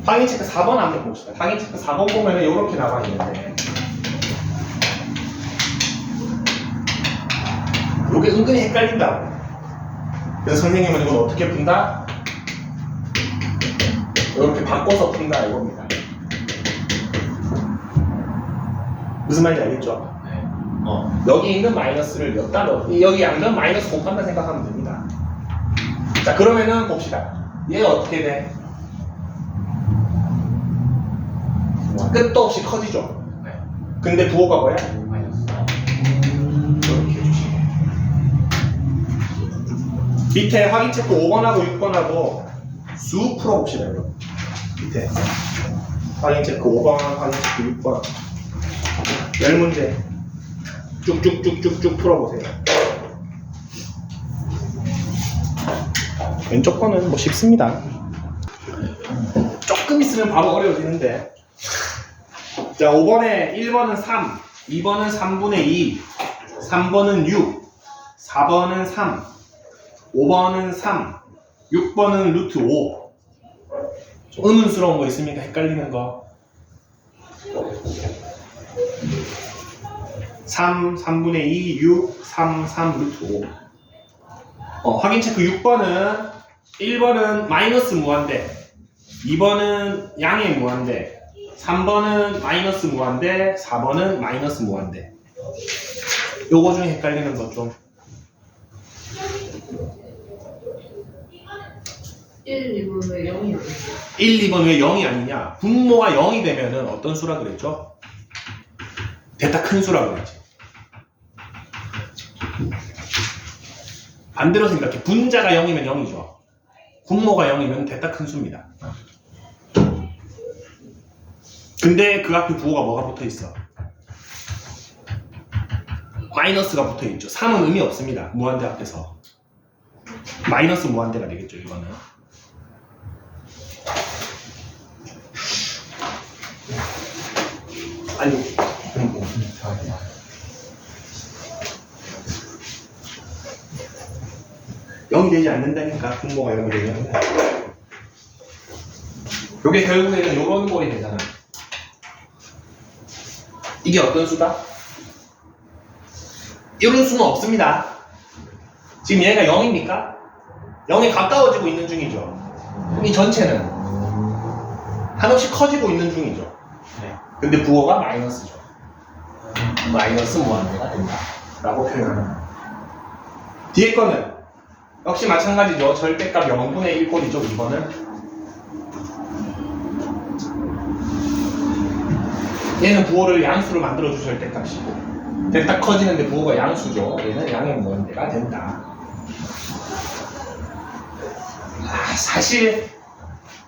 A: 확인 체크 4번 한번 봅시다. 확인 체크 4번 보면은 이렇게 나와 있는데, 이게 은근히 헷갈린다고. 그래서 선생님은 이걸 어떻게 푼다? 이렇게 바꿔서 푼다 이겁니다. 무슨 말인지 알겠죠? 여기 있는 마이너스를 여기다 넣어. 여기 양변 마이너스 곱한다 생각하면 됩니다. 자, 그러면은 봅시다. 얘 어떻게 돼? 끝도 없이 커지죠? 근데 부호가 뭐야? 이렇게 해주시면 밑에 확인 체크 5번하고 6번하고 쑥 풀어봅시다. 여러분. 밑에 확인 체크 5번, 확인 체크 6번 10문제 쭉쭉쭉쭉쭉 풀어보세요. 왼쪽 거는 뭐 쉽습니다. 조금 있으면 바로 어려워지는데. 자, 5번에 1번은 3, 2번은 3분의 2, 3번은 6, 4번은 3, 5번은 3, 6번은 루트 5. 의문스러운 거 있습니까? 헷갈리는 거. 3, 3분의 2, 6, 3, 3, 루트 5. 확인 체크 6번은 1번은 마이너스 무한대, 2번은 양의 무한대, 3번은 마이너스 무한대, 4번은 마이너스 무한대. 요거 중에 헷갈리는 거 좀.
C: 1, 2번 왜 0이 아니지?
A: 1, 2번 왜 0이 아니냐? 분모가 0이 되면은 어떤 수라 그랬죠? 대타 큰 수라 그랬지. 반대로 생각해. 분자가 0이면 0이죠. 분모가 0이면 대타 큰 수입니다. 근데 그 앞에 부호가 뭐가 붙어 있어? 마이너스가 붙어 있죠. 3은 의미 없습니다. 무한대 앞에서. 마이너스 무한대가 되겠죠, 이거는. 아니, 0이 되지 않는다니까, 분모가 0이 되면. 요게 결국에는 요런 꼴이 되잖아. 이게 어떤 수다? 이런 수는 없습니다. 지금 얘가 0입니까? 0에 가까워지고 있는 중이죠. 이 전체는 한없이 커지고 있는 중이죠.
B: 네.
A: 근데 부호가 마이너스죠. 마이너스 무한대가 된다 라고 표현합니다. 뒤에 거는 역시 마찬가지죠. 절대값 0분의 1 꼴이죠. 이거는 얘는 부호를 양수로 만들어줄 절대값이고 델타 커지는데 부호가 양수죠. 얘는 양의 무한대가 된다. 사실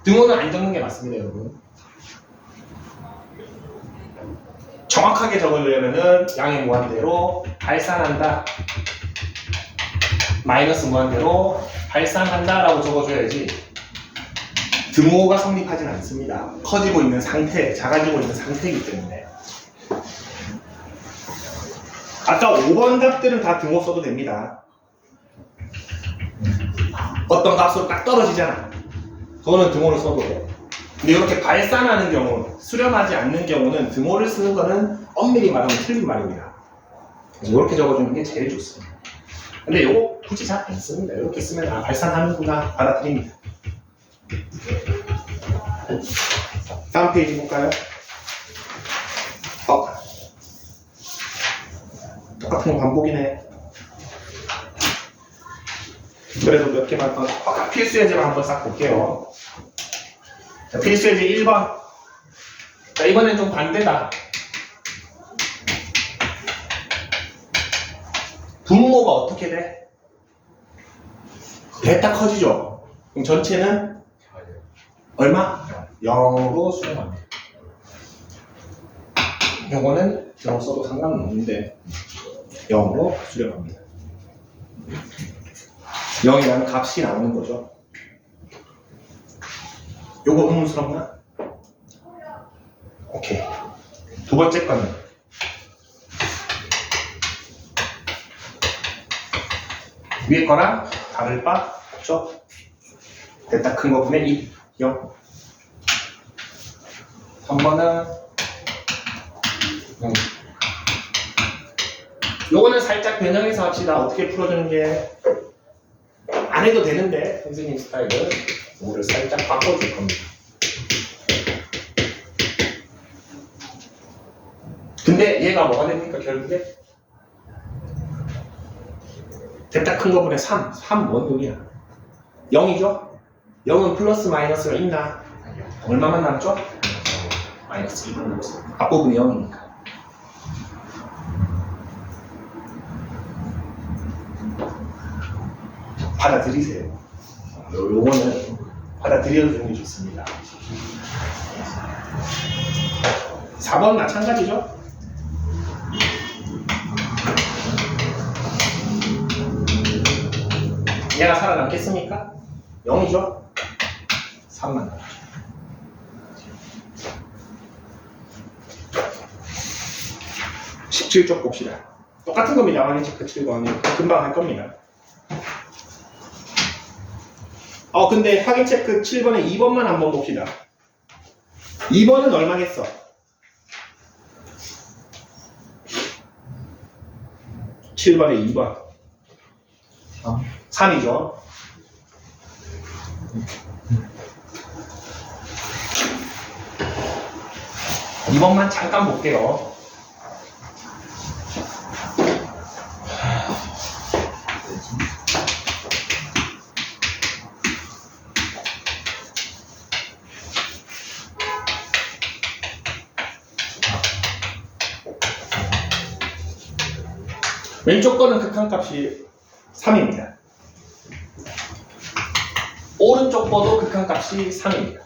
A: 등호는 안 적는 게 맞습니다, 여러분. 정확하게 적으려면은 양의 무한대로 발산한다, 마이너스 무한대로 발산한다 라고 적어줘야지 등호가 성립하진 않습니다. 커지고 있는 상태, 작아지고 있는 상태이기 때문에. 아까 5번 답들은 다 등호 써도 됩니다. 어떤 값으로 딱 떨어지잖아. 그거는 등호를 써도 돼. 근데 이렇게 발산하는 경우, 수렴하지 않는 경우는 등호를 쓰는 거는 엄밀히 말하면 틀린 말입니다. 그래서 이렇게 적어주는 게 제일 좋습니다. 근데 이거 굳이 잘 안 씁니다. 이렇게 쓰면 아, 발산하는구나 받아들입니다. 다음 페이지 볼까요? 똑같은 거 반복이네. 그래도 몇 개만 필수 예제만 한번 싹 볼게요. 자, 필수 예제 1번. 자, 이번엔 좀 반대다. 분모가 어떻게 돼? 델타 커지죠? 그럼 전체는 얼마? 0으로 수렴합니다. 요거는 등호 써도 상관은 없는데 0으로 수렴합니다. 0이라는 값이 나오는 거죠. 요거 의문스럽나? 오케이. 두 번째 거는 위에 거랑 다를 바 없죠? 델타 큰 거 분의 2, 0. 3번은 0. 요거는 살짝 변형해서 합시다. 어떻게 풀어주는 게 안 해도 되는데 선생님 스타일은 이거를 살짝 바꿔줄 겁니다. 근데 얘가 뭐가 됩니까 결국에? 델타 큰 거 분의 3. 3 뭔 놈이야? 0이죠? 0은 플러스 마이너스가 있나? 얼마만 남죠? 마이너스 2분 남았어. 앞부분이 0이니까. 받아들이세요. 요거는 받아들여주는 게 좋습니다. 4번 마찬가지죠? 얘가 살아남겠습니까? 0이죠? 3만 남죠. (17쪽) 봅시다. 똑같은 겁니다. 확인 체크 7번. 금방 할 겁니다. 근데 확인 체크 7번에 2번만 한번 봅시다. 2번은 얼마겠어? 7번에 2번. 3이죠. 이번만 잠깐 볼게요. 왼쪽 거는 극한값이 3입니다. 오른쪽 거도 극한값이 3입니다.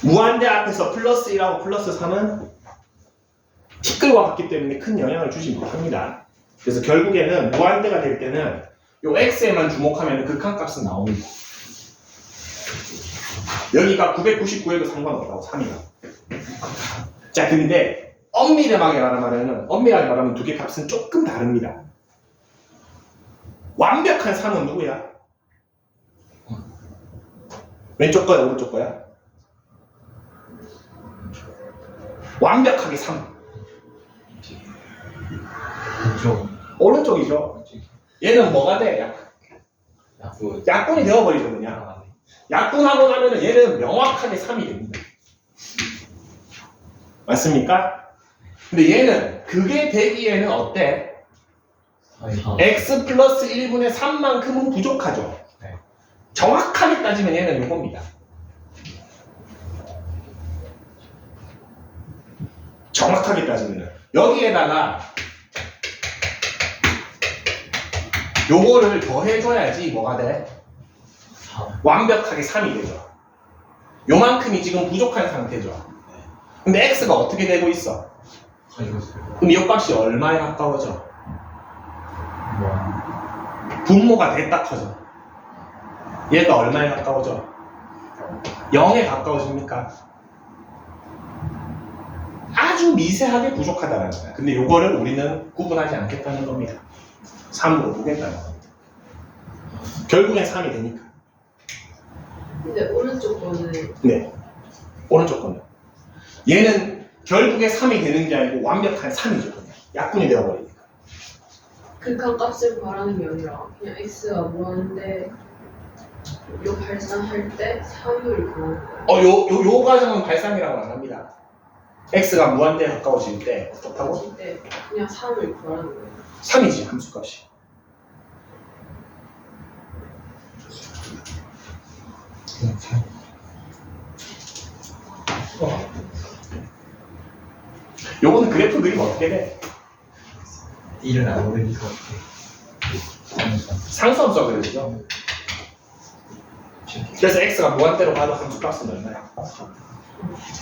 A: 무한대 앞에서 플러스 1하고 플러스 3은 티끌과 같기 때문에 큰 영향을 주지 못합니다. 그래서 결국에는 무한대가 될 때는 요 x에만 주목하면 극한값은 나옵니다. 여기가 999에도 상관없다고 3이가. 자, 근데 엄밀하게 말하면 두 개 값은 조금 다릅니다. 완벽한 3은 누구야? 왼쪽 거야, 오른쪽 거야? 완벽하게 3. 오른쪽이죠. 얘는 뭐가 돼? 약분이 되어버리죠 그냥. 약분하고 나면은 얘는 명확하게 3이 됩니다. 맞습니까? 근데 얘는 그게 되기에는 어때? x 플러스 1분의 3만큼은 부족하죠.
B: 네.
A: 정확하게 따지면 얘는 이겁니다. 정확하게 따지면은 여기에다가 요거를 더해줘야지 뭐가 돼? 완벽하게 3이 되죠. 요만큼이 지금 부족한 상태죠. 근데 x가 어떻게 되고 있어? 그럼 이 값이 얼마에 가까워져? 분모가 됐다 커져. 얘가 얼마에 가까워져? 0에 가까워집니까? 아주 미세하게 부족하다는 거야. 근데 요거를 우리는 구분하지 않겠다는 겁니다. 3으로 보겠다는 겁니다. 결국엔 3이 되니까.
C: 근데 오른쪽 거는
A: 네. 오른쪽 거는. 얘는 결국에 3이 되는 게 아니고 완벽한 3이죠. 그냥. 약분이 되어버리니까.
C: 극한값을 바라는 게 아니라 그냥 x가 뭐하는데 요 발산할 때 3을 구하는 거예요.
A: 요 과정은 발상이라고 안 합니다. x가 무한대에 가까워질 때 어떻다고?
C: 가질 때 그냥 3을 구하는 거예요.
A: 3이지 함수값이. 요거는 그래프 그리면 어떻게 돼?
B: 일을 안 오르니까
A: 상수함수가 그려지죠. 그래서 x가 무한대로 가도 함수값은 얼마야?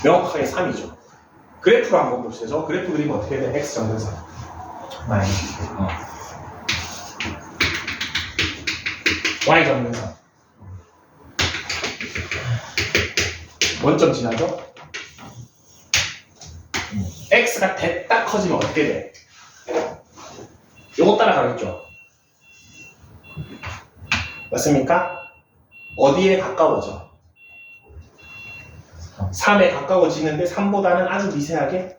A: 명확하게 3이죠. 그래프로 한번 보시죠. 그래프 그리면 어떻게 돼? x 정근선. y 정근선. 원점 지나죠? x가 됐다 커지면 어떻게 돼? 요거 따라가겠죠? 맞습니까? 어디에 가까워져? 3에 가까워지는데 3보다는 아주 미세하게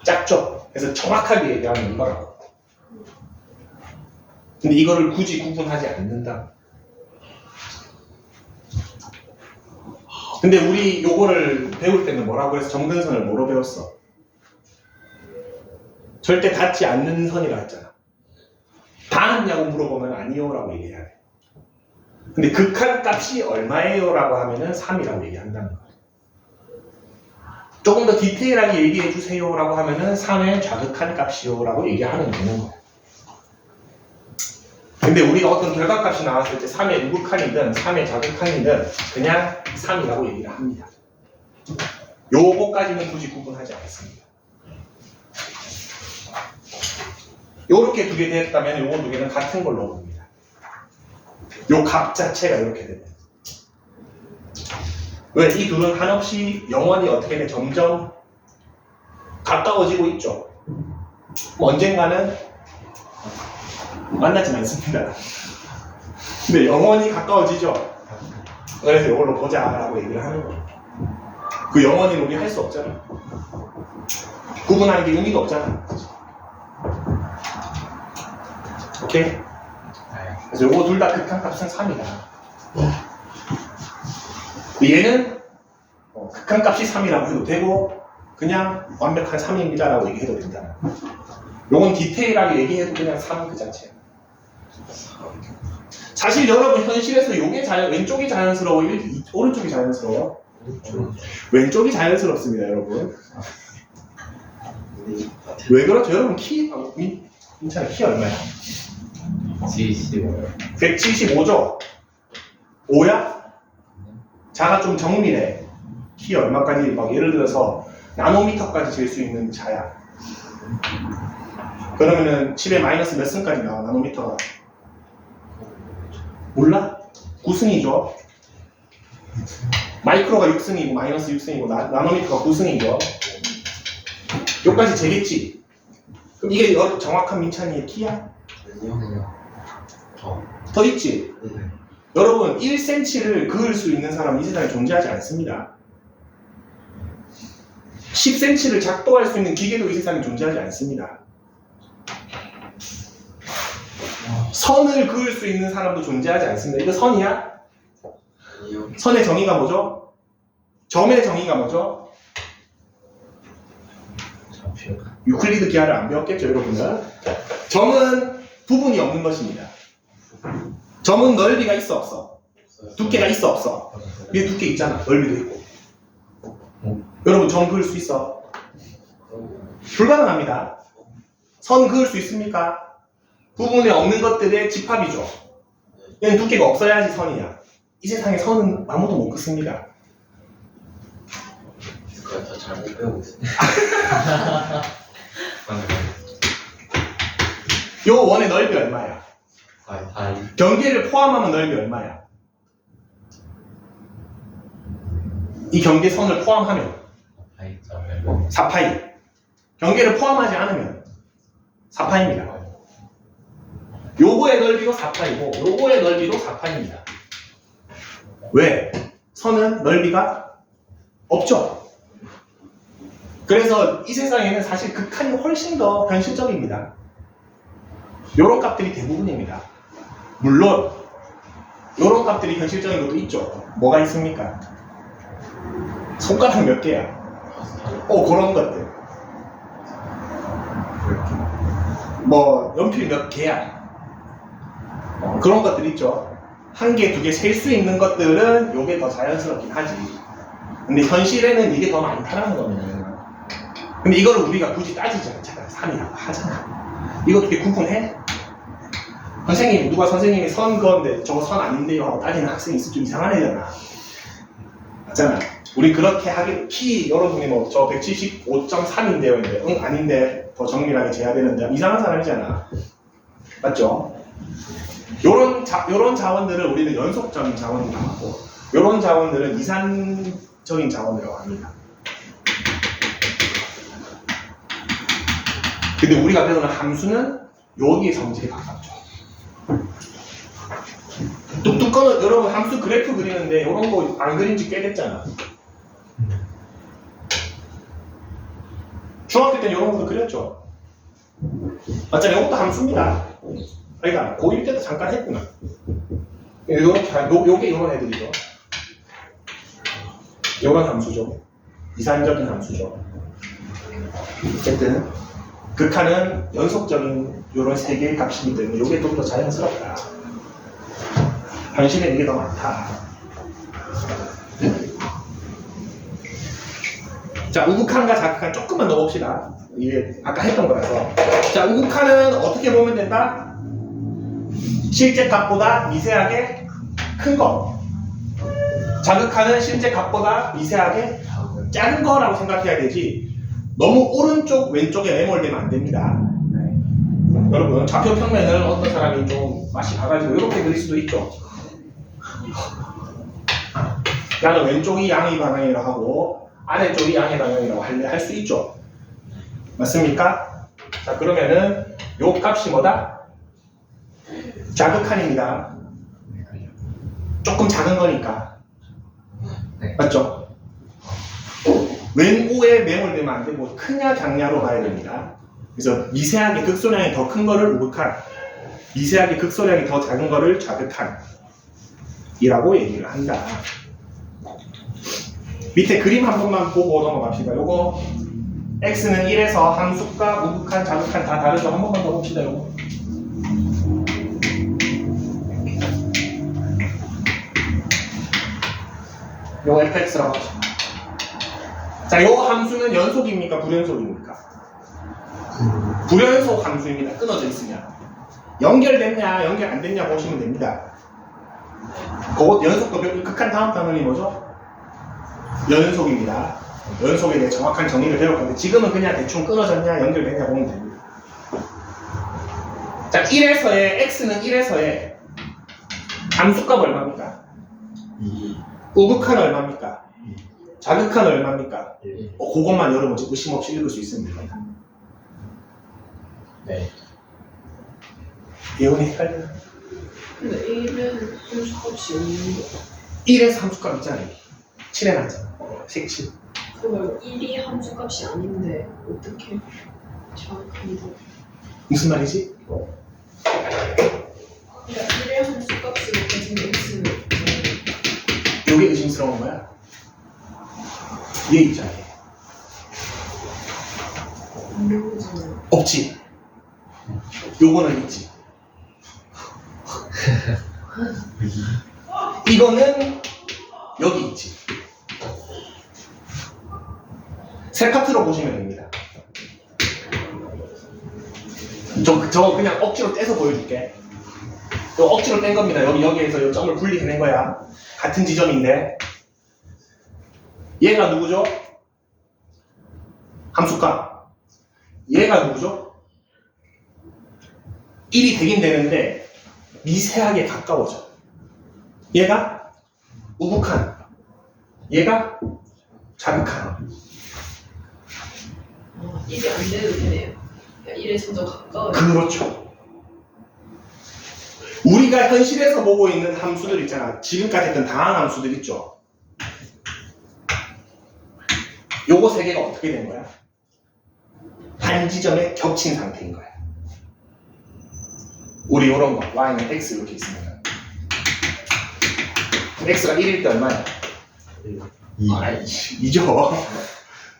A: 작죠? 그래서 정확하게 얘기하면 이거라고. 근데 이거를 굳이 구분하지 않는다. 근데 우리 요거를 배울 때는 뭐라고 해서 정근선을 뭐로 배웠어? 절대 닿지 않는 선이라 했잖아. 닿았냐고 물어보면 아니요라고 얘기해야 돼. 근데 극한값이 얼마예요? 라고 하면은 3이라고 얘기한다는 거야. 조금 더 디테일하게 얘기해 주세요 라고 하면은 3의 좌극한 값이요 라고 얘기하면 되는 거야. 근데 우리가 어떤 결과값이 나왔을 때 3의 우극한이든 3의 좌극한이든 그냥 3이라고 얘기를 합니다. 요거까지는 굳이 구분하지 않습니다. 요렇게 두 개 됐다면 요거 두 개는 같은 걸로 봅니다. 요 값 자체가 이렇게 되면. 왜? 이 둘은 한없이 영원히 어떻게 돼? 점점 가까워지고 있죠. 언젠가는 만나지 않습니다. 근데 영원히 가까워지죠. 그래서 이걸로 보자라고 얘기를 하는 거예요. 그 영원히는 우리 할 수 없잖아. 구분하는 게 의미가 없잖아. 오케이? 그래서 요거 둘 다 극한값은 3이다. 얘는 극한값이 3이라고 해도 되고 그냥 완벽한 3입니다 라고 얘기해도 된다. 요건 디테일하게 얘기해도 그냥 3 그 자체야. 사실 여러분 현실에서 요게 왼쪽이 자연스러워, 오른쪽이 자연스러워? 왼쪽이 자연스럽습니다 여러분. 왜 그렇죠? 여러분 민찬아 키 얼마야? 175죠? 5야? 자가 좀 정밀해. 키 얼마까지 막 예를 들어서 나노미터까지 잴 수 있는 자야. 그러면은 10에 마이너스 몇 승까지 나와 나노미터가? 몰라? 9승이죠. 마이크로가 6승이고 마이너스 6승이고 나노미터가 9승이죠. 여기까지 재겠지? 그럼 이게 정확한 민찬이의 키야? 더 있지? 여러분 1cm를 그을 수 있는 사람은 이 세상에 존재하지 않습니다. 10cm를 작동할 수 있는 기계도 이 세상에 존재하지 않습니다. 선을 그을 수 있는 사람도 존재하지 않습니다. 이거 선이야?
B: 아니요.
A: 선의 정의가 뭐죠? 점의 정의가 뭐죠?
B: 좌표.
A: 유클리드 기하를 안 배웠겠죠, 여러분은? 점은 부분이 없는 것입니다. 점은 넓이가 있어, 없어? 두께가 있어, 없어? 위에 두께 있잖아. 넓이도 있고. 여러분, 점 그을 수 있어? 불가능합니다. 선 그을 수 있습니까? 부분에 없는 것들의 집합이죠. 얘는 두께가 없어야지 선이야. 이 세상에 선은 아무도 못 긋습니다.
B: 그거 더 잘못 배우고 있어요.
A: 요 원의 넓이 얼마야?
B: 파이.
A: 경계를 포함하면 넓이 얼마야? 이 경계선을 포함하면
B: 파이 점을
A: 4파이. 경계를 포함하지 않으면 4파입니다. 요거의 넓이도 4파이고 요거의 넓이도 4파입니다. 왜? 선은 넓이가 없죠. 그래서 이 세상에는 사실 극한이 훨씬 더 현실적입니다. 요런 값들이 대부분입니다. 물론 요런 값들이 현실적인 것도 있죠. 뭐가 있습니까? 손가락 몇 개야? 그런 것들. 뭐 연필 몇 개야? 그런 것들 있죠. 한 개, 두 개 셀 수 있는 것들은 요게 더 자연스럽긴 하지. 근데 현실에는 이게 더 많다라는 거는. 근데 이거를 우리가 굳이 따지지 않잖아. 3이라고 하잖아. 이거 어떻게 구분해? 선생님, 누가 선생님이 선 건데 저거 선 아닌데요 하고 따지는 학생이 있으면 좀 이상한 애잖아. 맞잖아. 우리 그렇게 하기, 키 여러분이 뭐 저 175.3인데요 근데 응 아닌데 더 정밀하게 재야 되는데 이상한 사람이잖아. 맞죠? 요런 자원들을 우리는 연속적인 자원이라고 하고 요런 자원들은 이산적인 자원이라고 합니다. 근데 우리가 배우는 함수는 여기에 성질이 가깝죠. 뚝뚝 끊어, 여러분 함수 그래프 그리는데 이런 거 안 그린 지 꽤 됐잖아. 중학교 때는 이런 것도 그렸죠. 맞잖아요. 이것도 함수입니다. 그러니까 고1 때도 잠깐 했구나. 요렇게, 요게 이런 애들이죠. 요런 함수죠. 이산적인 함수죠. 어쨌든 극한은 연속적인 요런 세 개의 값이기 때문에 요게 좀 더 자연스럽다. 현실엔 이게 더 많다. 자, 우극한과 자극한 조금만 넣어봅시다. 이게 아까 했던 거라서. 자, 우극한은 어떻게 보면 된다? 실제 값보다 미세하게 큰 거. 자극한은 실제 값보다 미세하게 작은 거라고 생각해야 되지. 너무 오른쪽, 왼쪽에 매몰되면 안 됩니다. 여러분, 좌표 평면을 어떤 사람이 좀 맛이 가가지고 이렇게 그릴 수도 있죠. 나는 왼쪽이 양의 방향이라고 하고 아래쪽이 양의 방향이라고 할 수 있죠. 맞습니까? 자, 그러면은 요 값이 뭐다? 자극한입니다. 조금 작은 거니까. 맞죠? 왼우에 매몰되면 안 되고 크냐 작냐로 봐야 됩니다. 그래서 미세하게 극소량이 더 큰 거를 우극한, 미세하게 극소량이 더 작은 거를 자극한 이라고 얘기를 한다. 밑에 그림 한 번만 보고 넘어갑시다. 요거 x는 1에서 함수가 우극한, 자극한 다 다르죠. 한 번만 더 봅시다. 요거 fx라고 하죠. 자, 요 함수는 연속입니까? 불연속입니까? 불연속 함수입니다. 끊어져 있으면. 연결됐냐, 연결 안 됐냐 보시면 됩니다. 그것 연속도 극한 다음 단원이 뭐죠? 연속입니다. 연속에 대해 정확한 정의를 배울 건데 지금은 그냥 대충 끊어졌냐, 연결됐냐 보면 됩니다. 자, 1에서의 x는 1에서의 함수값 얼마입니까?
B: 2.
A: 우극한 얼마입니까? 자극한 얼마입니까?
B: 1.
A: 그것만 여러분 의심 없이 읽을 수 있으면 됩니다.
B: 네.
A: 예원이 헷갈려.
C: 근데 1은 함수값이 없는데
A: 1에서 함수값 있잖아요. 7에 놨잖아. 색칠.
C: 그걸 1이 함수값이 아닌데 어떻게 자극한다?
A: 무슨 말이지?
C: 그러니까 1의 함수 값으로 가진 x는
A: 요게 의심스러운 거야. 얘 있잖아. 얘.
C: 없는 거잖아요.
A: 없지. 요거는 있지. 이거는 여기 있지. 세 파트로 보시면 됩니다. 저 그냥 억지로 떼서 보여줄게. 요 억지로 뗀 겁니다. 여기에서 요 점을 분리해낸 거야. 같은 지점인데. 얘가 누구죠? 함수값. 얘가 누구죠? 1이 되긴 되는데 미세하게 가까워져. 얘가 우북한. 얘가 자극한.
C: 1이 안 돼도 되네요. 그러니까 1에 점점 가까워요.
A: 그렇죠. 우리가 현실에서 보고 있는 함수들 있잖아. 지금까지 했던 다항 함수들 있죠. 요거 세 개가 어떻게 된 거야? 한 지점에 겹친 상태인 거야. 우리 요런 거 y는 x 이렇게 있으면 x가 1일 때 얼마야? 2죠.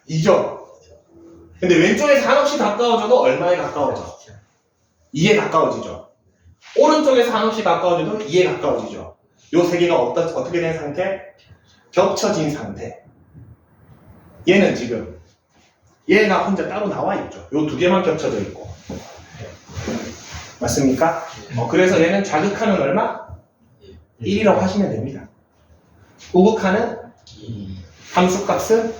A: 2죠. 근데 왼쪽에서 한없이 가까워져도 얼마에 가까워져? 2에 가까워지죠. 오른쪽에서 한없이 가까워져도 2에 가까워지죠. 요 세 개가 어떻게 된 상태? 겹쳐진 상태. 얘는 지금 얘가 혼자 따로 나와 있죠. 요 두 개만 겹쳐져 있고. 맞습니까? 그래서 얘는 자극하는 얼마? 1이라고 하시면 됩니다. 우극하는 함수값은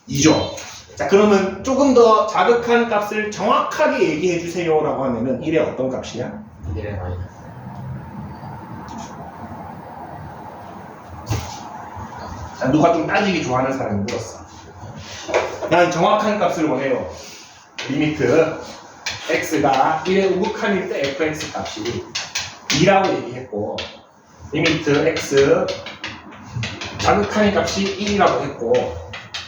A: 2죠. 자, 그러면 조금 더 자극한 값을 정확하게 얘기해 주세요 라고 하면은 1의 어떤 값이냐?
B: 1의 마이너스.
A: 자, 누가 좀 따지기 좋아하는 사람이 물었어. 난 정확한 값을 원해요. 리미트 x가 1의 우극한일 때 fx 값이 2라고 얘기했고, 리미트 x 자극한의 값이 1이라고 했고,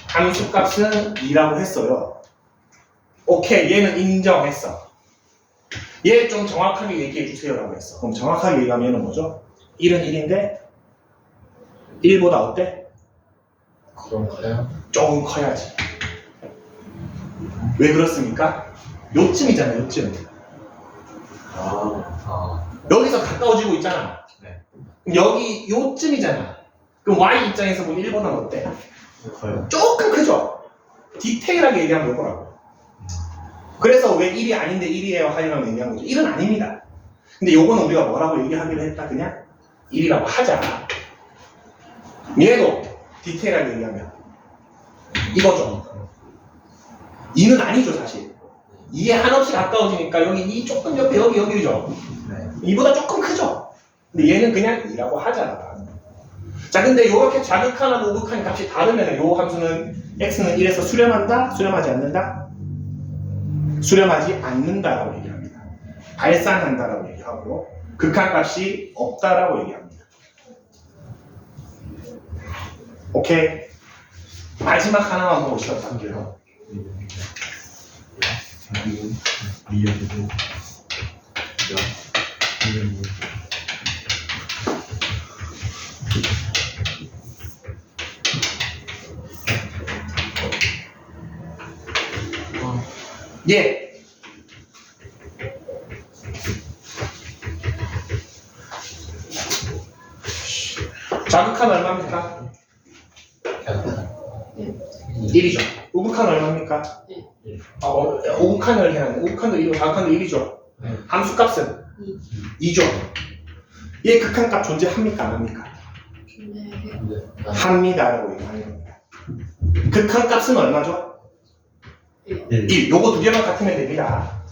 A: 함수 값은 2라고 했어요. 오케이, 얘는 인정했어. 얘 좀 정확하게 얘기해 주세요 라고 했어. 그럼 정확하게 얘기하면 뭐죠? 1은 1인데 1보다 어때?
B: 그럼 커요?
A: 조금 커야지. 왜 그렇습니까? 요쯤이잖아, 요쯤. 여기서 가까워지고 있잖아.
B: 네.
A: 그럼 여기 요쯤이잖아. 그럼 y 입장에서 보면 1보다는 어때?
B: 커요.
A: 조금 크죠? 디테일하게 얘기하면 요거라고. 그래서 왜 1이 아닌데 1이에요 하려면 얘기한 거죠. 1은 아닙니다. 근데 요거는 우리가 뭐라고 얘기하기로 했다? 그냥 1이라고 하자. 얘도 디테일하게 얘기하면 이거죠. 2는 아니죠, 사실. 2에 한없이 가까워지니까 여기 2 조금 옆에 여기죠.
B: 네.
A: 2보다 조금 크죠. 근데 얘는 그냥 2라고 하자. 자, 근데 이렇게 자극한하고 우극한 값이 다르면 요 함수는 x는 1에서 수렴한다? 수렴하지 않는다? 수렴하지 않는다라고 얘기합니다. 발산한다라고 얘기하고 극한값이 없다라고 얘기합니다. 오케이. 마지막 하나만 보고 시작할게요. 예. 자극한 얼마입니까? 1이죠. 우극한 얼마입니까?
C: 네.
A: 우극한을 해야 돼. 우극한도 1이고 자극한도 1이죠.
B: 네.
A: 함수값은 2죠. 얘 극한값 존재합니까? 안 합니까?
C: 근데
A: 합니다라고 얘기하는 겁니다. 극한값은 얼마죠? 1. 요거 두 개만 같으면 됩니다.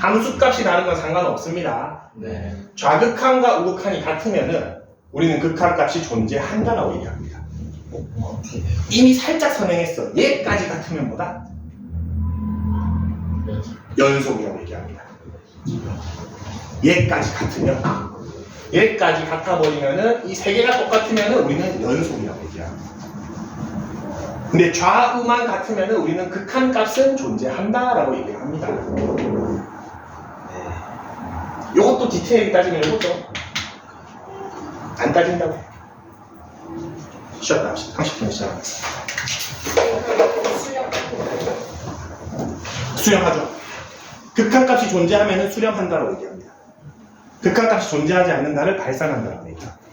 A: 함수값이 다른 건 상관없습니다.
B: 네.
A: 좌극한과 우극한이 같으면은 우리는 극한값이 존재한다라고 얘기합니다. 이미 살짝 선행했어. 얘까지 같으면 뭐다? 연속이라고 얘기합니다. 얘까지 같으면, 얘까지 같아버리면은 이 세 개가 똑같으면은 우리는 연속이라고 얘기합니다. 근데 좌우만 같으면은 우리는 극한값은 존재한다라고 얘기합니다. 요것도 디테일이 따지면 요거죠. 안 따진다고. 쉬었다 합시다. 30분에 시작하겠습니다. 수렴하죠. 극한값이 존재하면 수렴한다고 얘기합니다. 극한값이 존재하지 않는다를 발산한다고 얘기합니다.